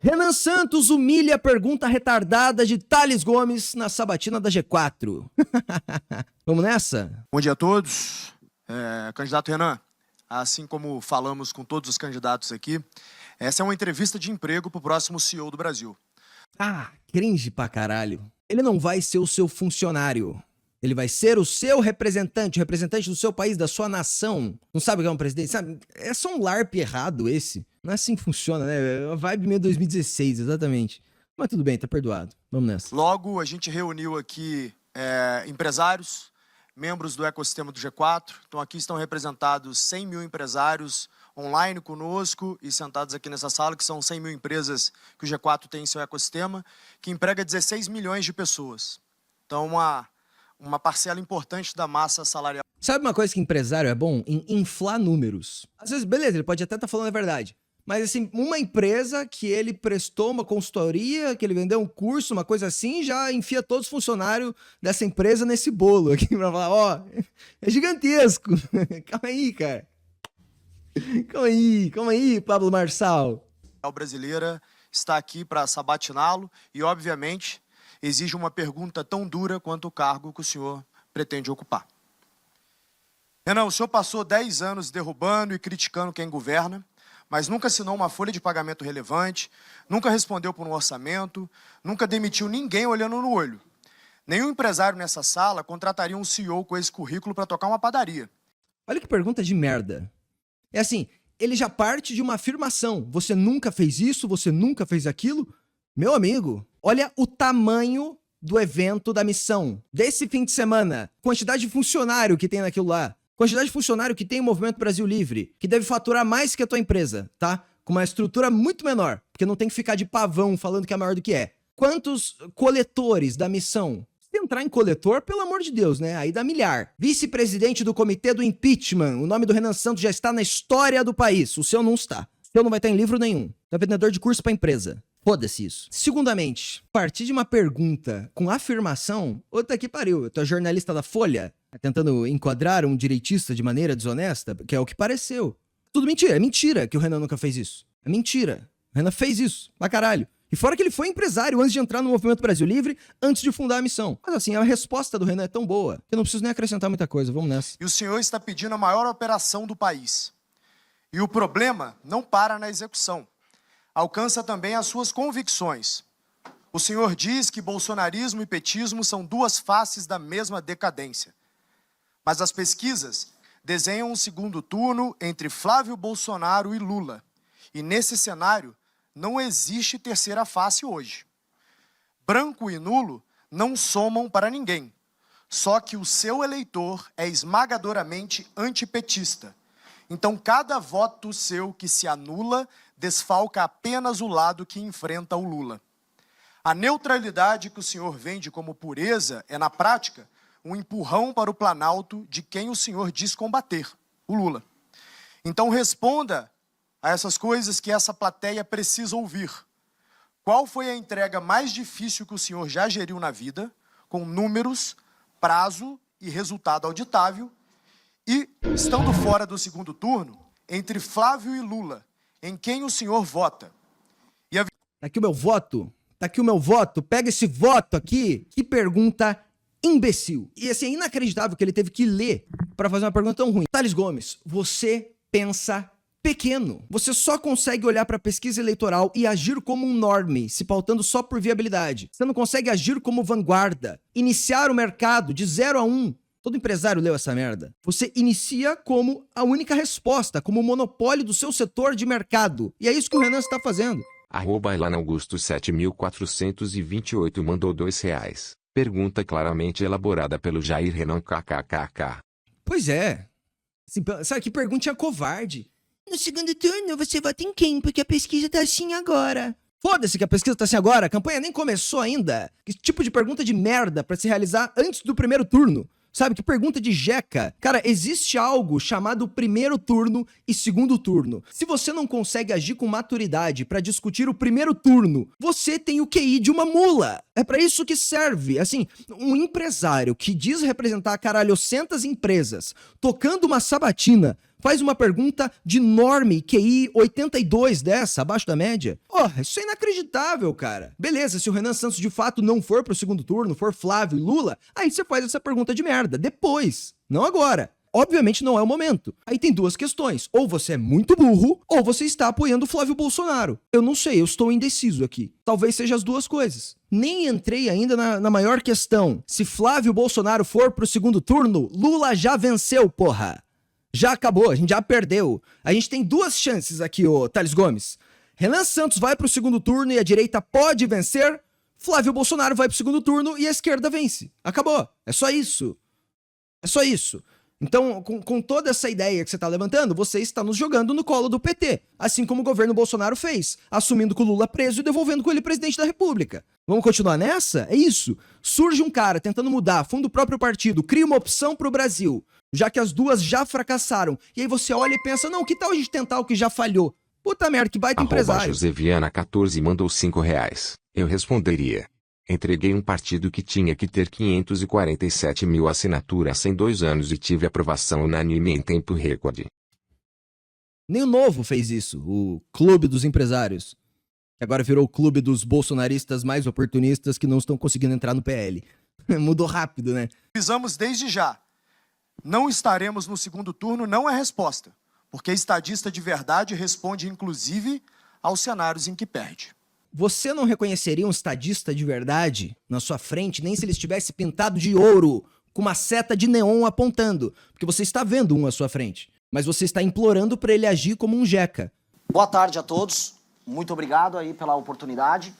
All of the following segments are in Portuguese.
Renan Santos humilha a pergunta retardada de Thales Gomes na sabatina da G4. Vamos nessa? Bom dia a todos. Candidato Renan, assim como falamos com todos os candidatos aqui, essa é uma entrevista de emprego para o próximo CEO do Brasil. Ah, cringe pra caralho. Ele não vai ser o seu funcionário. Ele vai ser o seu representante, o representante do seu país, da sua nação. Não sabe o que é um presidente? Sabe? É só um LARP errado esse. Não é assim que funciona, né? É uma vibe meio 2016, exatamente. Mas tudo bem, tá perdoado. Vamos nessa. Logo, a gente reuniu aqui empresários, membros do ecossistema do G4. Então, aqui estão representados 100 mil empresários online conosco e sentados aqui nessa sala, que são 100 mil empresas que o G4 tem em seu ecossistema, que emprega 16 milhões de pessoas. Então, uma parcela importante da massa salarial. Sabe uma coisa que empresário é bom? Em inflar números. Às vezes, beleza, ele pode até estar falando a verdade. Mas assim, uma empresa que ele prestou uma consultoria, que ele vendeu um curso, uma coisa assim, já enfia todos os funcionários dessa empresa nesse bolo aqui pra falar, ó, é gigantesco. Calma aí, cara. Calma aí, Pablo Marçal. A brasileira está aqui para sabatiná-lo e, obviamente, exige uma pergunta tão dura quanto o cargo que o senhor pretende ocupar. Renan, o senhor passou 10 anos derrubando e criticando quem governa, mas nunca assinou uma folha de pagamento relevante, nunca respondeu por um orçamento, nunca demitiu ninguém olhando no olho. Nenhum empresário nessa sala contrataria um CEO com esse currículo para tocar uma padaria. Olha que pergunta de merda. É assim, ele já parte de uma afirmação. Você nunca fez isso, você nunca fez aquilo. Meu amigo, olha o tamanho do evento da missão. Desse fim de semana, quantidade de funcionário que tem naquilo lá. Quantidade de funcionário que tem o Movimento Brasil Livre, que deve faturar mais que a tua empresa, tá? Com uma estrutura muito menor, porque não tem que ficar de pavão falando que é maior do que é. Quantos coletores da missão? Se entrar em coletor, pelo amor de Deus, né? Aí dá milhar. Vice-presidente do comitê do impeachment. O nome do Renan Santos já está na história do país. O seu não está. O seu não vai estar em livro nenhum. É vendedor de curso pra empresa. Foda-se isso. Segundamente, partir de uma pergunta com afirmação, outra que pariu. Eu tô jornalista da Folha, tentando enquadrar um direitista de maneira desonesta, que é o que pareceu. Tudo mentira. É mentira que o Renan nunca fez isso. É mentira. O Renan fez isso. Pra caralho. E fora que ele foi empresário antes de entrar no Movimento Brasil Livre, antes de fundar a missão. Mas assim, a resposta do Renan é tão boa que eu não preciso nem acrescentar muita coisa. Vamos nessa. E o senhor está pedindo a maior operação do país. E o problema não para na execução. Alcança também as suas convicções. O senhor diz que bolsonarismo e petismo são duas faces da mesma decadência. Mas as pesquisas desenham um segundo turno entre Flávio Bolsonaro e Lula. E nesse cenário, não existe terceira face hoje. Branco e nulo não somam para ninguém. Só que o seu eleitor é esmagadoramente antipetista. Então, cada voto seu que se anula desfalca apenas o lado que enfrenta o Lula. A neutralidade que o senhor vende como pureza é, na prática, um empurrão para o Planalto de quem o senhor diz combater, o Lula. Então, responda a essas coisas que essa plateia precisa ouvir. Qual foi a entrega mais difícil que o senhor já geriu na vida, com números, prazo e resultado auditável? E, estando fora do segundo turno, entre Flávio e Lula, em quem o senhor vota? Tá aqui o meu voto. Tá aqui o meu voto. Pega esse voto aqui. Que pergunta imbecil. E assim, é inacreditável que ele teve que ler para fazer uma pergunta tão ruim. Thales Gomes, você pensa pequeno. Você só consegue olhar para a pesquisa eleitoral e agir como um norme, se pautando só por viabilidade. Você não consegue agir como vanguarda. Iniciar o mercado de 0 a 1. Todo empresário leu essa merda. Você inicia como a única resposta, como o monopólio do seu setor de mercado. E é isso que o Renan está fazendo. @Augusto 7428 mandou R$2. Pergunta claramente elaborada pelo Jair Renan kkkk. Pois é. Assim, sabe que pergunta covarde. No segundo turno você vota em quem? Porque a pesquisa tá assim agora. Foda-se que a pesquisa tá assim agora. A campanha nem começou ainda. Que tipo de pergunta de merda pra se realizar antes do primeiro turno? Sabe, que pergunta de jeca. Cara, existe algo chamado primeiro turno e segundo turno. Se você não consegue agir com maturidade pra discutir o primeiro turno, você tem o QI de uma mula. É pra isso que serve. Assim, um empresário que diz representar caralhocentas empresas, tocando uma sabatina, Faz uma pergunta de norme QI 82 dessa, abaixo da média. Isso é inacreditável, cara. Beleza, se o Renan Santos de fato não for pro segundo turno, for Flávio e Lula, aí você faz essa pergunta de merda. Depois, não agora. Obviamente não é o momento. Aí tem duas questões. Ou você é muito burro, ou você está apoiando o Flávio Bolsonaro. Eu não sei, eu estou indeciso aqui. Talvez seja as duas coisas. Nem entrei ainda na maior questão. Se Flávio Bolsonaro for pro segundo turno, Lula já venceu, porra. Já acabou, a gente já perdeu. A gente tem duas chances aqui, ô Thales Gomes. Renan Santos vai pro segundo turno e a direita pode vencer. Flávio Bolsonaro vai pro segundo turno e a esquerda vence. Acabou. É só isso. É só isso. Então, com toda essa ideia que você está levantando, você está nos jogando no colo do PT, assim como o governo Bolsonaro fez, assumindo com o Lula preso e devolvendo com ele presidente da República. Vamos continuar nessa? É isso. Surge um cara tentando mudar, fundo do próprio partido, cria uma opção pro Brasil, já que as duas já fracassaram. E aí você olha e pensa, não, que tal a gente tentar o que já falhou? Puta merda, que baita empresário. Joseviana14 mandou R$5. Eu responderia. Entreguei um partido que tinha que ter 547 mil assinaturas em 2 anos e tive aprovação unânime em tempo recorde. Nem o Novo fez isso, o Clube dos Empresários. Que agora virou o clube dos bolsonaristas mais oportunistas que não estão conseguindo entrar no PL. Mudou rápido, né? Avisamos desde já. Não estaremos no segundo turno não é resposta, porque estadista de verdade responde inclusive aos cenários em que perde. Você não reconheceria um estadista de verdade na sua frente, nem se ele estivesse pintado de ouro, com uma seta de neon apontando, porque você está vendo um à sua frente, mas você está implorando para ele agir como um jeca. Boa tarde a todos, muito obrigado aí pela oportunidade.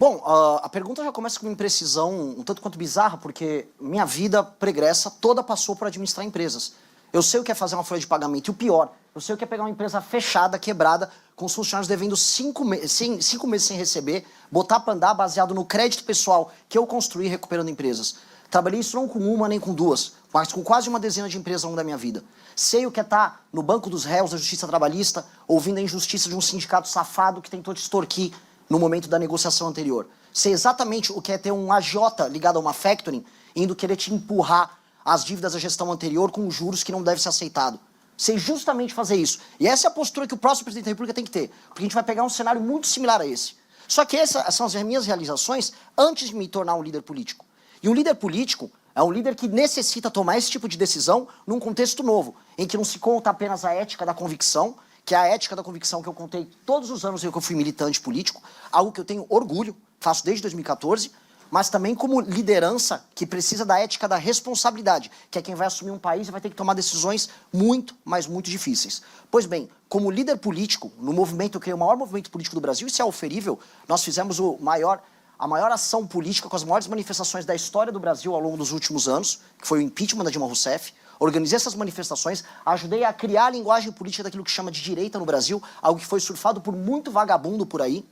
Bom, a pergunta já começa com uma imprecisão um tanto quanto bizarra, porque minha vida pregressa toda passou por administrar empresas. Eu sei o que é fazer uma folha de pagamento, e o pior, eu sei o que é pegar uma empresa fechada, quebrada, com os funcionários devendo 5 meses sem receber, botar para andar baseado no crédito pessoal que eu construí recuperando empresas. Trabalhei isso não com uma nem com duas, mas com quase uma dezena de empresas ao longo da minha vida. Sei o que é estar no banco dos réus da justiça trabalhista, ouvindo a injustiça de um sindicato safado que tentou te extorquir no momento da negociação anterior. Sei exatamente o que é ter um agiota ligado a uma factoring, indo querer te empurrar as dívidas da gestão anterior com juros que não deve ser aceitado. Sei justamente fazer isso. E essa é a postura que o próximo presidente da República tem que ter, porque a gente vai pegar um cenário muito similar a esse. Só que essas são as minhas realizações antes de me tornar um líder político. E um líder político é um líder que necessita tomar esse tipo de decisão num contexto novo, em que não se conta apenas a ética da convicção, que é a ética da convicção que eu contei todos os anos que eu fui militante político, algo que eu tenho orgulho, faço desde 2014, mas também como liderança que precisa da ética da responsabilidade, que é quem vai assumir um país e vai ter que tomar decisões muito, mas muito difíceis. Pois bem, como líder político, no movimento, eu criei o maior movimento político do Brasil, isso é oferível, nós fizemos a maior ação política com as maiores manifestações da história do Brasil ao longo dos últimos anos, que foi o impeachment da Dilma Rousseff. Organizei essas manifestações, ajudei a criar a linguagem política daquilo que chama de direita no Brasil, algo que foi surfado por muito vagabundo por aí.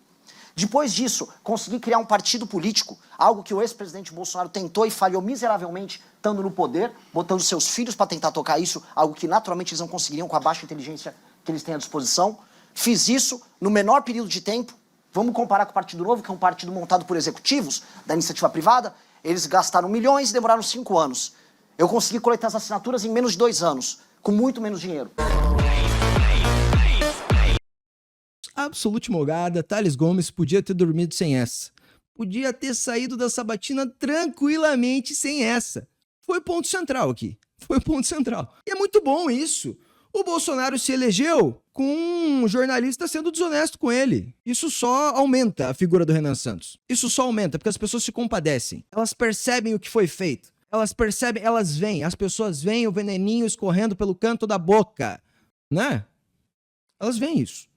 Depois disso, consegui criar um partido político, algo que o ex-presidente Bolsonaro tentou e falhou miseravelmente, estando no poder, botando seus filhos para tentar tocar isso, algo que naturalmente eles não conseguiriam com a baixa inteligência que eles têm à disposição. Fiz isso no menor período de tempo. Vamos comparar com o Partido Novo, que é um partido montado por executivos da iniciativa privada. Eles gastaram milhões e demoraram 5 anos. Eu consegui coletar as assinaturas em menos de 2 anos, com muito menos dinheiro. Absolute mogada, Thales Gomes podia ter dormido sem essa. Podia ter saído da sabatina tranquilamente sem essa. Foi ponto central aqui. Foi ponto central. E é muito bom isso. O Bolsonaro se elegeu com um jornalista sendo desonesto com ele. Isso só aumenta a figura do Renan Santos. Isso só aumenta, porque as pessoas se compadecem. Elas percebem o que foi feito. Elas percebem, elas veem. As pessoas veem o veneninho escorrendo pelo canto da boca. Né? Elas veem isso.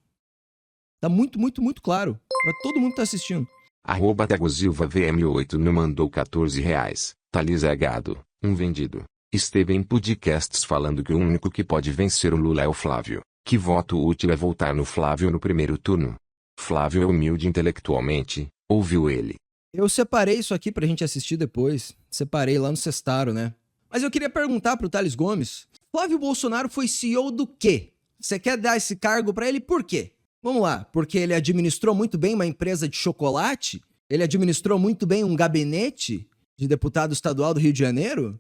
Tá muito, muito, muito claro. Pra todo mundo que tá assistindo. @TagoSilvaVM8 me mandou R$14. Thales é gado, um vendido. Esteve em podcasts falando que o único que pode vencer o Lula é o Flávio. Que voto útil é voltar no Flávio no primeiro turno? Flávio é humilde intelectualmente, ouviu ele. Eu separei isso aqui pra gente assistir depois. Separei lá no Sestaro, né? Mas eu queria perguntar pro Thales Gomes. Flávio Bolsonaro foi CEO do quê? Você quer dar esse cargo pra ele por quê? Vamos lá, porque ele administrou muito bem uma empresa de chocolate? Ele administrou muito bem um gabinete de deputado estadual do Rio de Janeiro?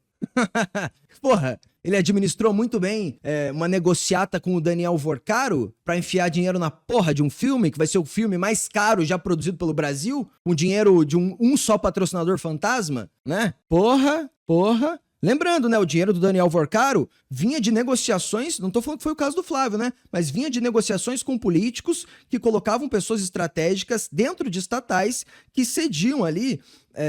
Porra, Ele administrou muito bem uma negociata com o Daniel Vorcaro pra enfiar dinheiro na porra de um filme, que vai ser o filme mais caro já produzido pelo Brasil, com dinheiro de um só patrocinador fantasma, né? Porra. Lembrando, né, o dinheiro do Daniel Vorcaro vinha de negociações, não tô falando que foi o caso do Flávio, né, mas vinha de negociações com políticos que colocavam pessoas estratégicas dentro de estatais que cediam ali,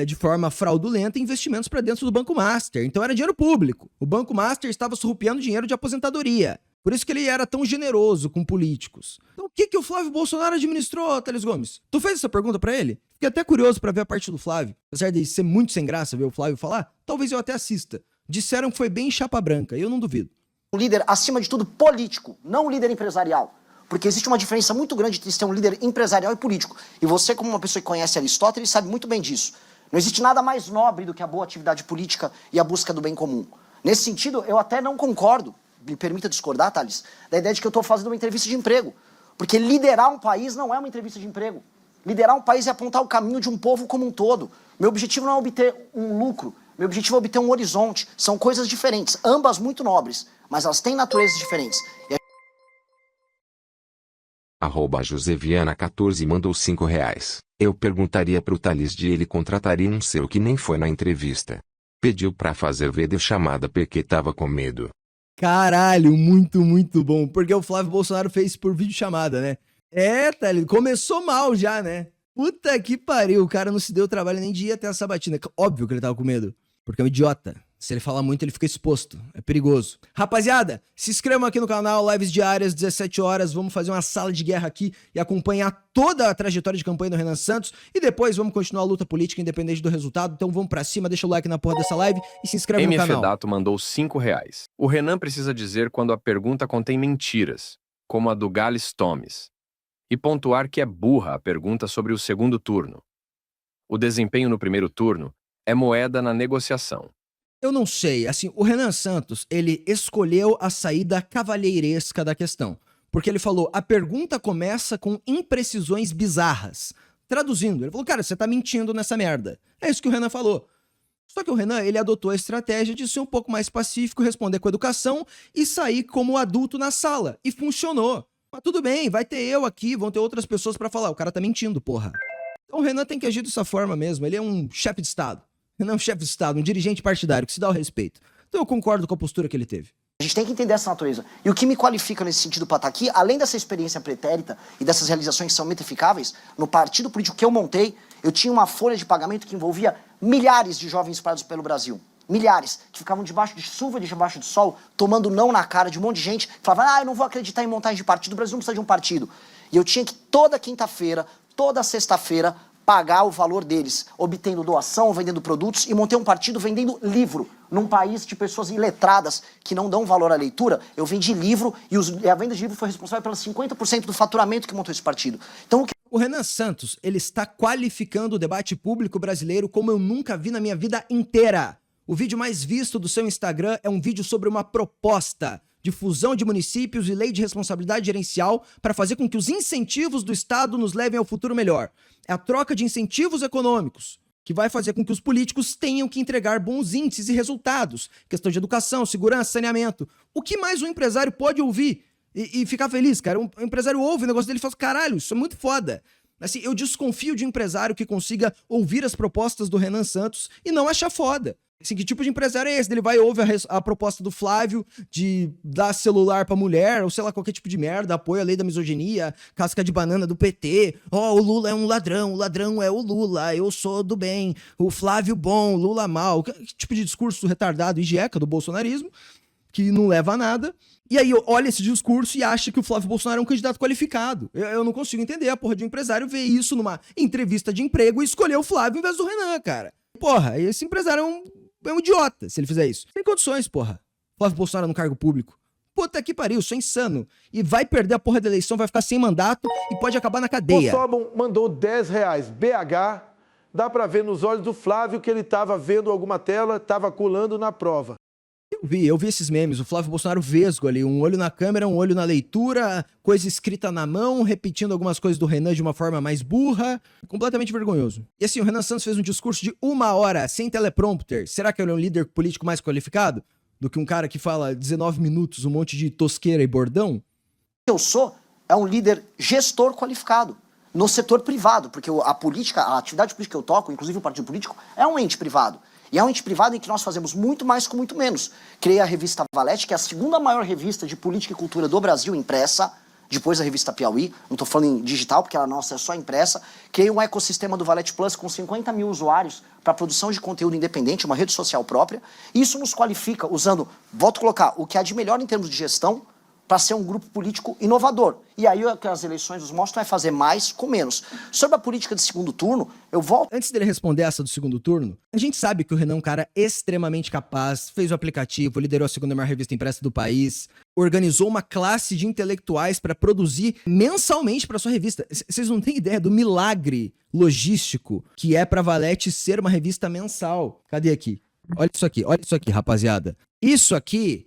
de forma fraudulenta, investimentos para dentro do Banco Master. Então era dinheiro público. O Banco Master estava surrupiando dinheiro de aposentadoria. Por isso que ele era tão generoso com políticos. Então o que o Flávio Bolsonaro administrou, Thales Gomes? Tu fez essa pergunta pra ele? Fiquei até curioso pra ver a parte do Flávio. Apesar de ser muito sem graça ver o Flávio falar, talvez eu até assista. Disseram que foi bem chapa branca, e eu não duvido. Um líder, acima de tudo, político, não um líder empresarial. Porque existe uma diferença muito grande entre ser um líder empresarial e político. E você, como uma pessoa que conhece Aristóteles, sabe muito bem disso. Não existe nada mais nobre do que a boa atividade política e a busca do bem comum. Nesse sentido, eu até não concordo, me permita discordar, Thales, da ideia de que eu estou fazendo uma entrevista de emprego. Porque liderar um país não é uma entrevista de emprego. Liderar um país é apontar o caminho de um povo como um todo. Meu objetivo não é obter um lucro, meu objetivo é obter um horizonte. São coisas diferentes, ambas muito nobres, mas elas têm naturezas diferentes. @joseviana14 mandou R$5. Eu perguntaria pro Thales de ele contrataria um seu que nem foi na entrevista. Pediu pra fazer videochamada porque tava com medo. Caralho, muito bom. Porque o Flávio Bolsonaro fez por videochamada, né? Tá, ele começou mal já, né? Puta que pariu, o cara não se deu o trabalho nem de ir até a sabatina. Óbvio que ele tava com medo, porque é um idiota. Se ele falar muito, ele fica exposto. É perigoso. Rapaziada, se inscrevam aqui no canal, lives diárias, 17 horas. Vamos fazer uma sala de guerra aqui e acompanhar toda a trajetória de campanha do Renan Santos. E depois vamos continuar a luta política independente do resultado. Então vamos pra cima, deixa o like na porra dessa live e se inscreve no canal. Dato mandou R$5. O Renan precisa dizer quando a pergunta contém mentiras, como a do Gales Tomes. E pontuar que é burra a pergunta sobre o segundo turno. O desempenho no primeiro turno é moeda na negociação. Eu não sei, assim, o Renan Santos, ele escolheu a saída cavalheiresca da questão. Porque ele falou, a pergunta começa com imprecisões bizarras. Traduzindo, ele falou, cara, você tá mentindo nessa merda. É isso que o Renan falou. Só que o Renan, ele adotou a estratégia de ser um pouco mais pacífico, responder com educação e sair como adulto na sala. E funcionou. Mas tudo bem, vai ter eu aqui, vão ter outras pessoas pra falar, o cara tá mentindo, porra. Então o Renan tem que agir dessa forma mesmo, ele é um chefe de Estado. Renan é um chefe de Estado, um dirigente partidário que se dá o respeito. Então eu concordo com a postura que ele teve. A gente tem que entender essa natureza. E o que me qualifica nesse sentido para estar aqui, além dessa experiência pretérita e dessas realizações que são metrificáveis, no partido político que eu montei, eu tinha uma folha de pagamento que envolvia milhares de jovens espalhados pelo Brasil. Milhares, que ficavam debaixo de chuva, debaixo de sol, tomando não na cara de um monte de gente, que falava, eu não vou acreditar em montagem de partido, o Brasil não precisa de um partido. E eu tinha que toda quinta-feira, toda sexta-feira, pagar o valor deles, obtendo doação, vendendo produtos, e montei um partido vendendo livro. Num país de pessoas iletradas que não dão valor à leitura, eu vendi livro e a venda de livro foi responsável pelos 50% do faturamento que montou esse partido. Então, o Renan Santos, ele está qualificando o debate público brasileiro como eu nunca vi na minha vida inteira. O vídeo mais visto do seu Instagram é um vídeo sobre uma proposta de fusão de municípios e lei de responsabilidade gerencial para fazer com que os incentivos do Estado nos levem ao futuro melhor. É a troca de incentivos econômicos que vai fazer com que os políticos tenham que entregar bons índices e resultados. Questão de educação, segurança, saneamento. O que mais um empresário pode ouvir e ficar feliz, cara? Um empresário ouve o negócio dele e fala, caralho, isso é muito foda. Assim, eu desconfio de um empresário que consiga ouvir as propostas do Renan Santos e não achar foda. Assim, que tipo de empresário é esse? Ele vai ouvir a proposta do Flávio de dar celular pra mulher, ou sei lá, qualquer tipo de merda, apoio à lei da misoginia, casca de banana do PT, o Lula é um ladrão, o ladrão é o Lula, eu sou do bem, o Flávio bom, o Lula mal, que tipo de discurso retardado e jeca do bolsonarismo, que não leva a nada. E aí olha esse discurso e acha que o Flávio Bolsonaro é um candidato qualificado. Eu não consigo entender a porra de um empresário ver isso numa entrevista de emprego e escolher o Flávio em vez do Renan, cara. Porra, esse empresário é um idiota se ele fizer isso. Tem condições, porra. Flávio Bolsonaro no cargo público. Puta que pariu, isso é insano. E vai perder a porra da eleição, vai ficar sem mandato e pode acabar na cadeia. O Sobon mandou R$10. BH, dá pra ver nos olhos do Flávio que ele tava vendo alguma tela, tava colando na prova. Eu vi esses memes, o Flávio Bolsonaro vesgo ali, um olho na câmera, um olho na leitura, coisa escrita na mão, repetindo algumas coisas do Renan de uma forma mais burra, completamente vergonhoso. E assim, o Renan Santos fez um discurso de 1 hora, sem teleprompter. Será que ele é um líder político mais qualificado? do que um cara que fala 19 minutos, um monte de tosqueira e bordão? Eu sou um líder gestor qualificado no setor privado, porque a política, a atividade política que eu toco, inclusive o partido político, é um ente privado. E é um ente privado em que nós fazemos muito mais com muito menos. Criei a revista Valete, que é a segunda maior revista de política e cultura do Brasil, impressa, depois da revista Piauí, não estou falando em digital, porque a nossa é só impressa. Criei um ecossistema do Valete Plus com 50 mil usuários para produção de conteúdo independente, uma rede social própria. Isso nos qualifica usando, volto a colocar, o que há de melhor em termos de gestão, para ser um grupo político inovador. E aí o que as eleições nos mostram é fazer mais com menos. Sobre a política de segundo turno, eu volto... Antes dele responder essa do segundo turno, a gente sabe que o Renan é um cara extremamente capaz, fez o aplicativo, liderou a segunda maior revista impressa do país, organizou uma classe de intelectuais para produzir mensalmente para sua revista. Vocês não têm ideia do milagre logístico que é para Valete ser uma revista mensal. Cadê aqui? Olha isso aqui, rapaziada. Isso aqui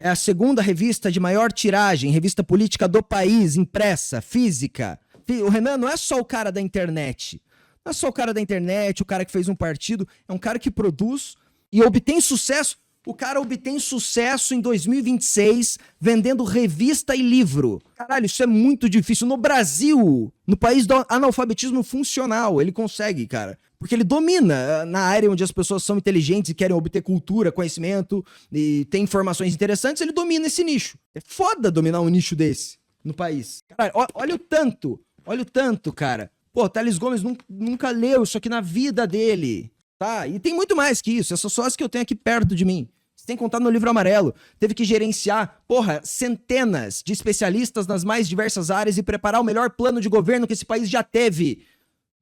é a segunda revista de maior tiragem, revista política do país, impressa, física. O Renan não é só o cara da internet. Não é só o cara da internet, o cara que fez um partido. É um cara que produz e obtém sucesso. O cara obtém sucesso em 2026 vendendo revista e livro. Caralho, isso é muito difícil. No Brasil, no país do analfabetismo funcional, ele consegue, cara. Porque ele domina na área onde as pessoas são inteligentes e querem obter cultura, conhecimento e tem informações interessantes, ele domina esse nicho. É foda dominar um nicho desse no país. Caralho, olha o tanto, cara. Pô, Thales Gomes nunca leu isso aqui na vida dele, tá? E tem muito mais que isso, essas só as que eu tenho aqui perto de mim. Sem contar no Livro Amarelo. Teve que gerenciar, centenas de especialistas nas mais diversas áreas e preparar o melhor plano de governo que esse país já teve.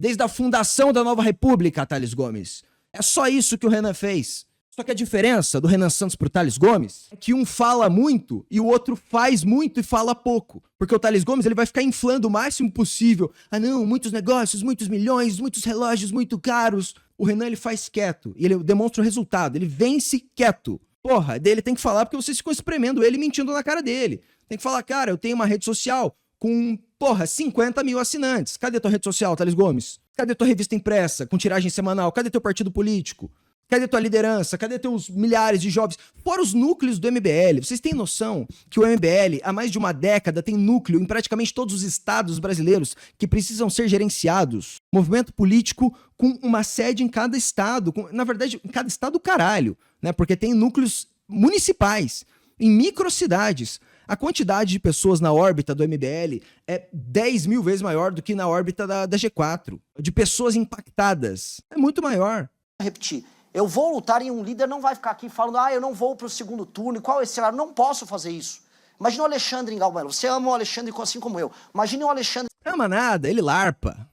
Desde a fundação da nova república, Thales Gomes. É só isso que o Renan fez. Só que a diferença do Renan Santos pro Thales Gomes é que um fala muito e o outro faz muito e fala pouco. Porque o Thales Gomes ele vai ficar inflando o máximo possível. Ah não, muitos negócios, muitos milhões, muitos relógios muito caros. O Renan ele faz quieto e ele demonstra o resultado. Ele vence quieto. Porra, daí ele tem que falar porque vocês ficam espremendo ele mentindo na cara dele. Tem que falar, cara, eu tenho uma rede social com, 50 mil assinantes. Cadê tua rede social, Thales Gomes? Cadê tua revista impressa com tiragem semanal? Cadê teu partido político? Cadê tua liderança? Cadê teus milhares de jovens? Fora os núcleos do MBL. Vocês têm noção que o MBL, há mais de uma década, tem núcleo em praticamente todos os estados brasileiros que precisam ser gerenciados? Movimento político com uma sede em cada estado. Na verdade, em cada estado, caralho. Né? Porque tem núcleos municipais, em microcidades. A quantidade de pessoas na órbita do MBL é 10 mil vezes maior do que na órbita da G4. De pessoas impactadas. É muito maior. Repetir. Eu vou lutar e um líder não vai ficar aqui falando eu não vou para o segundo turno, e qual é esse cenário? Não posso fazer isso. Imagina o Alexandre em Galmelo. Você ama o Alexandre assim como eu. Imagine o Alexandre... Não ama nada, ele larpa.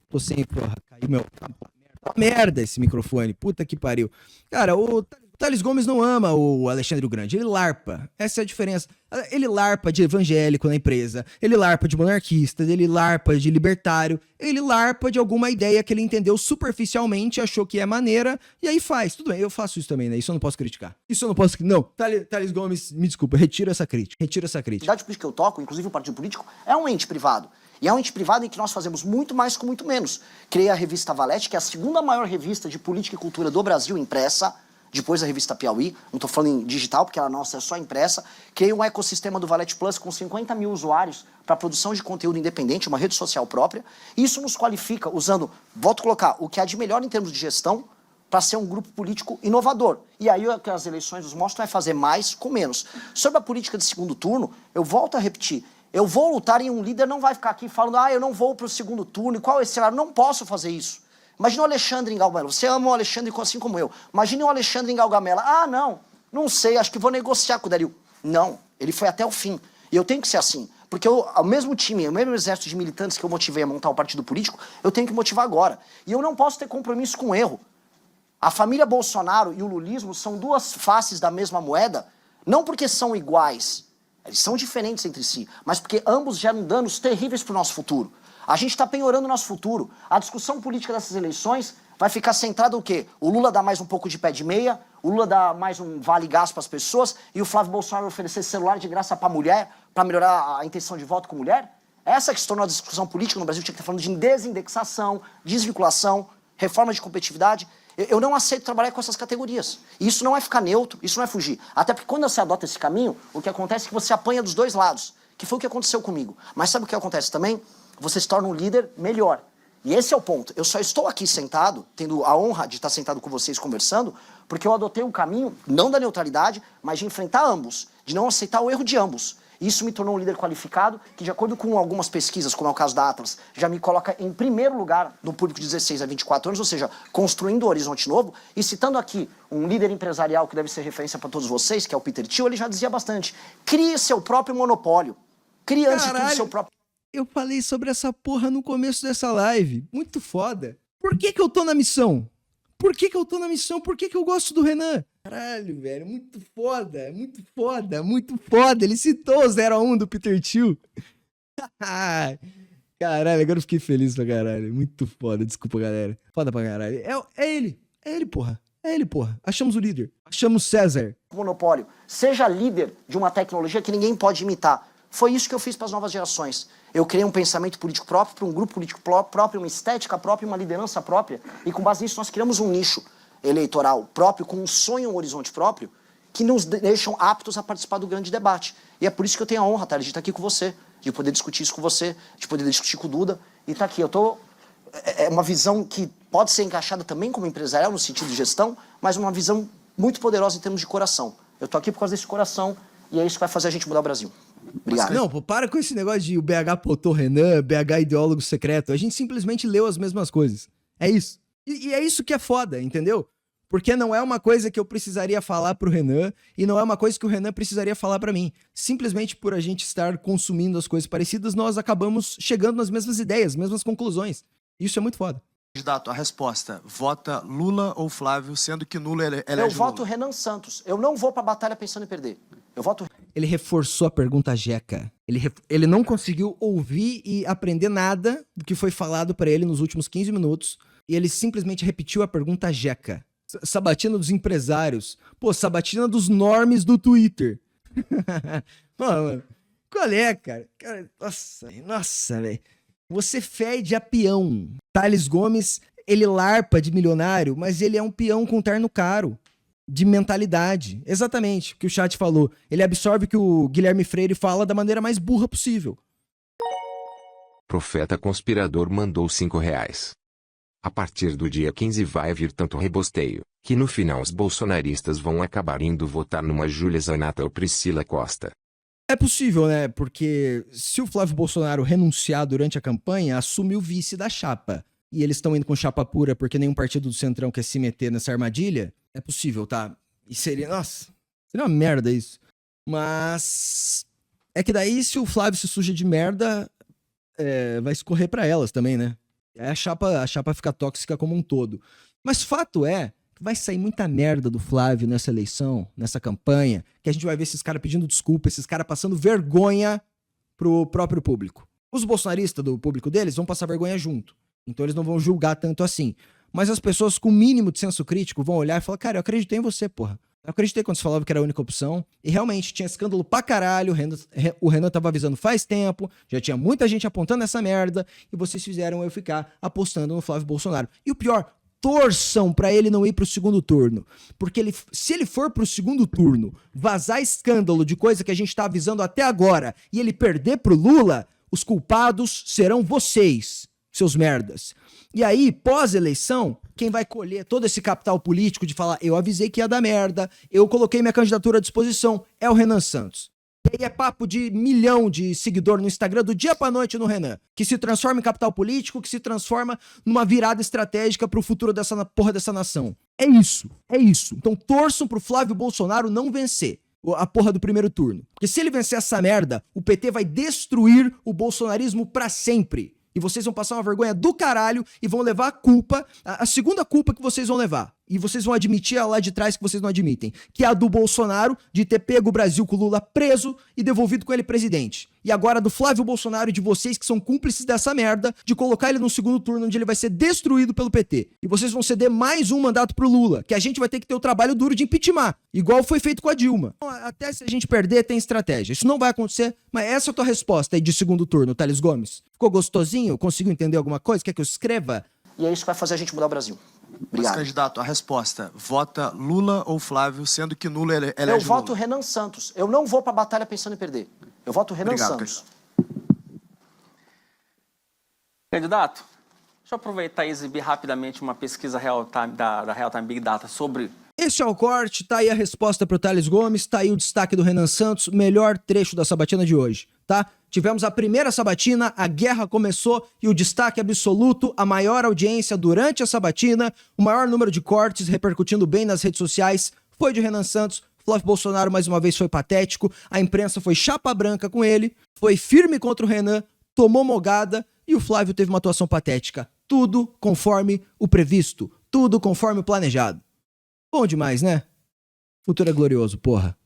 Tô sem, porra, caiu meu... Merda esse microfone, puta que pariu. Cara, o Thales Gomes não ama o Alexandre o Grande, ele larpa. Essa é a diferença. Ele larpa de evangélico na empresa, ele larpa de monarquista, ele larpa de libertário, ele larpa de alguma ideia que ele entendeu superficialmente, achou que é maneira, e aí faz. Tudo bem, eu faço isso também, né? Isso eu não posso criticar. Não, Thales Gomes, me desculpa, retiro essa crítica. A atividade política que eu toco, inclusive o partido político, é um ente privado. E é um ente privado em que nós fazemos muito mais com muito menos. Criei a revista Valete, que é a segunda maior revista de política e cultura do Brasil, impressa, depois da revista Piauí, não estou falando em digital, porque a nossa é só impressa. Criei um ecossistema do Valete Plus com 50 mil usuários para produção de conteúdo independente, uma rede social própria. Isso nos qualifica usando, volto a colocar, o que há de melhor em termos de gestão para ser um grupo político inovador. E aí o que as eleições nos mostram é fazer mais com menos. Sobre a política de segundo turno, eu volto a repetir. Eu vou lutar e um líder não vai ficar aqui falando eu não vou para o segundo turno, e qual é esse cenário? Não posso fazer isso. Imagina o Alexandre em Galgamela. Você ama o Alexandre assim como eu. Imagine o Alexandre em Galgamela. Não sei, acho que vou negociar com o Dario. Não, ele foi até o fim. E eu tenho que ser assim. Porque o mesmo time, o mesmo exército de militantes que eu motivei a montar um partido político, eu tenho que motivar agora. E eu não posso ter compromisso com erro. A família Bolsonaro e o lulismo são duas faces da mesma moeda, não porque são iguais. Eles são diferentes entre si, mas porque ambos geram danos terríveis para o nosso futuro. A gente está penhorando o nosso futuro. A discussão política dessas eleições vai ficar centrada no quê? O Lula dá mais um pouco de pé de meia, o Lula dá mais um vale-gás para as pessoas e o Flávio Bolsonaro oferecer celular de graça para mulher, para melhorar a intenção de voto com mulher? Essa que se tornou a discussão política no Brasil, tinha que estar falando de desindexação, desvinculação, reforma de competitividade. Eu não aceito trabalhar com essas categorias. E isso não é ficar neutro, isso não é fugir. Até porque quando você adota esse caminho, o que acontece é que você apanha dos dois lados, que foi o que aconteceu comigo. Mas sabe o que acontece também? Você se torna um líder melhor. E esse é o ponto. Eu só estou aqui sentado, tendo a honra de estar sentado com vocês conversando, porque eu adotei um caminho, não da neutralidade, mas de enfrentar ambos, de não aceitar o erro de ambos. Isso me tornou um líder qualificado, que de acordo com algumas pesquisas, como é o caso da Atlas, já me coloca em primeiro lugar no público de 16 a 24 anos, ou seja, construindo um horizonte novo. E citando aqui um líder empresarial que deve ser referência para todos vocês, que é o Peter Thiel, ele já dizia bastante, crie seu próprio monopólio. Crie antes de tudo seu próprio... Eu falei sobre essa porra no começo dessa live. Muito foda. Por que eu tô na missão? Por que eu tô na missão? Por que eu gosto do Renan? Caralho, velho. Muito foda. Muito foda. Muito foda. Ele citou o 0 a 1 do Peter Thiel. Caralho, agora eu fiquei feliz pra caralho. Muito foda. Desculpa, galera. Foda pra caralho. É ele. É ele, porra. É ele, porra. Achamos o líder. Achamos César. Monopólio. Seja líder de uma tecnologia que ninguém pode imitar. Foi isso que eu fiz para as novas gerações. Eu criei um pensamento político próprio, para um grupo político próprio, uma estética própria, uma liderança própria. E com base nisso nós criamos um nicho eleitoral próprio, com um sonho, um horizonte próprio, que nos deixam aptos a participar do grande debate. E é por isso que eu tenho a honra, Thales, de estar aqui com você, de poder discutir isso com você, de poder discutir com o Duda. E estar aqui. É uma visão que pode ser encaixada também como empresarial, no sentido de gestão, mas uma visão muito poderosa em termos de coração. Eu estou aqui por causa desse coração e é isso que vai fazer a gente mudar o Brasil. Obrigado. Não, pô, para com esse negócio de o BH potou Renan, BH ideólogo secreto. A gente simplesmente leu as mesmas coisas. É isso. E é isso que é foda, entendeu? Porque não é uma coisa que eu precisaria falar pro Renan e não é uma coisa que o Renan precisaria falar pra mim. Simplesmente por a gente estar consumindo as coisas parecidas, nós acabamos chegando nas mesmas ideias, mesmas conclusões. Isso é muito foda. Candidato, a resposta, vota Lula ou Flávio, sendo que Lula elege Eu voto Renan Santos. Eu não vou pra batalha pensando em perder. Eu voto... Ele reforçou a pergunta jeca. Ele não conseguiu ouvir e aprender nada do que foi falado pra ele nos últimos 15 minutos e ele simplesmente repetiu a pergunta jeca. Sabatina dos empresários. Pô, sabatina dos normes do Twitter. Mano, qual é, cara? Nossa, velho. Você fede a peão. Thales Gomes, ele larpa de milionário, mas ele é um peão com terno caro. De mentalidade. Exatamente o que o chat falou. Ele absorve o que o Guilherme Freire fala da maneira mais burra possível. Profeta conspirador mandou R$5. A partir do dia 15 vai vir tanto rebosteio, que no final os bolsonaristas vão acabar indo votar numa Júlia Zanata ou Priscila Costa. É possível, né? Porque se o Flávio Bolsonaro renunciar durante a campanha, assume o vice da chapa. E eles estão indo com chapa pura porque nenhum partido do Centrão quer se meter nessa armadilha. É possível, tá? E seria... Nossa, seria uma merda isso. Mas... É que daí, se o Flávio se suja de merda, vai escorrer pra elas também, né? A chapa fica tóxica como um todo. Mas fato é que vai sair muita merda do Flávio nessa eleição, nessa campanha, que a gente vai ver esses caras pedindo desculpa, esses caras passando vergonha pro próprio público. Os bolsonaristas do público deles vão passar vergonha junto. Então eles não vão julgar tanto assim. Mas as pessoas com o mínimo de senso crítico vão olhar e falar, cara, eu acreditei em você, porra. Eu acreditei quando você falava que era a única opção. E realmente, tinha escândalo pra caralho. O Renan tava avisando faz tempo. Já tinha muita gente apontando essa merda. E vocês fizeram eu ficar apostando no Flávio Bolsonaro. E o pior, torçam pra ele não ir pro segundo turno. Porque se ele for pro segundo turno, vazar escândalo de coisa que a gente tá avisando até agora, e ele perder pro Lula, os culpados serão vocês, seus merdas. E aí, pós-eleição, quem vai colher todo esse capital político de falar eu avisei que ia dar merda, eu coloquei minha candidatura à disposição, é o Renan Santos. E aí é papo de 1 milhão de seguidor no Instagram do dia pra noite no Renan, que se transforma em capital político, que se transforma numa virada estratégica pro futuro dessa porra dessa nação. É isso, é isso. Então torçam pro Flávio Bolsonaro não vencer a porra do primeiro turno. Porque se ele vencer essa merda, o PT vai destruir o bolsonarismo pra sempre. E vocês vão passar uma vergonha do caralho e vão levar a culpa, a segunda culpa que vocês vão levar. E vocês vão admitir a lá de trás que vocês não admitem. Que é a do Bolsonaro de ter pego o Brasil com o Lula preso e devolvido com ele presidente. E agora do Flávio Bolsonaro e de vocês que são cúmplices dessa merda de colocar ele no segundo turno onde ele vai ser destruído pelo PT. E vocês vão ceder mais um mandato pro Lula, que a gente vai ter que ter o trabalho duro de impeachment. Igual foi feito com a Dilma. Então, até se a gente perder, tem estratégia. Isso não vai acontecer, mas essa é a tua resposta aí de segundo turno, Thales Gomes. Ficou gostosinho? Conseguiu entender alguma coisa? Quer que eu escreva? E é isso que vai fazer a gente mudar o Brasil. Mas, Obrigado. candidato, a resposta, vota Lula ou Flávio, sendo que Lula elege Eu voto Lula? Renan Santos. Eu não vou pra batalha pensando em perder. Eu voto Renan Obrigado, Santos. Candidato, deixa eu aproveitar e exibir rapidamente uma pesquisa Real Time, da Real Time Big Data sobre Este é o corte, tá aí a resposta pro Thales Gomes, tá aí o destaque do Renan Santos, melhor trecho da sabatina de hoje, tá? Tivemos a primeira sabatina, a guerra começou e o destaque absoluto, a maior audiência durante a sabatina, o maior número de cortes repercutindo bem nas redes sociais foi de Renan Santos. Flávio Bolsonaro mais uma vez foi patético, a imprensa foi chapa branca com ele, foi firme contra o Renan, tomou mogada e o Flávio teve uma atuação patética. Tudo conforme o previsto, tudo conforme o planejado. Bom demais, né? Futuro é glorioso, porra.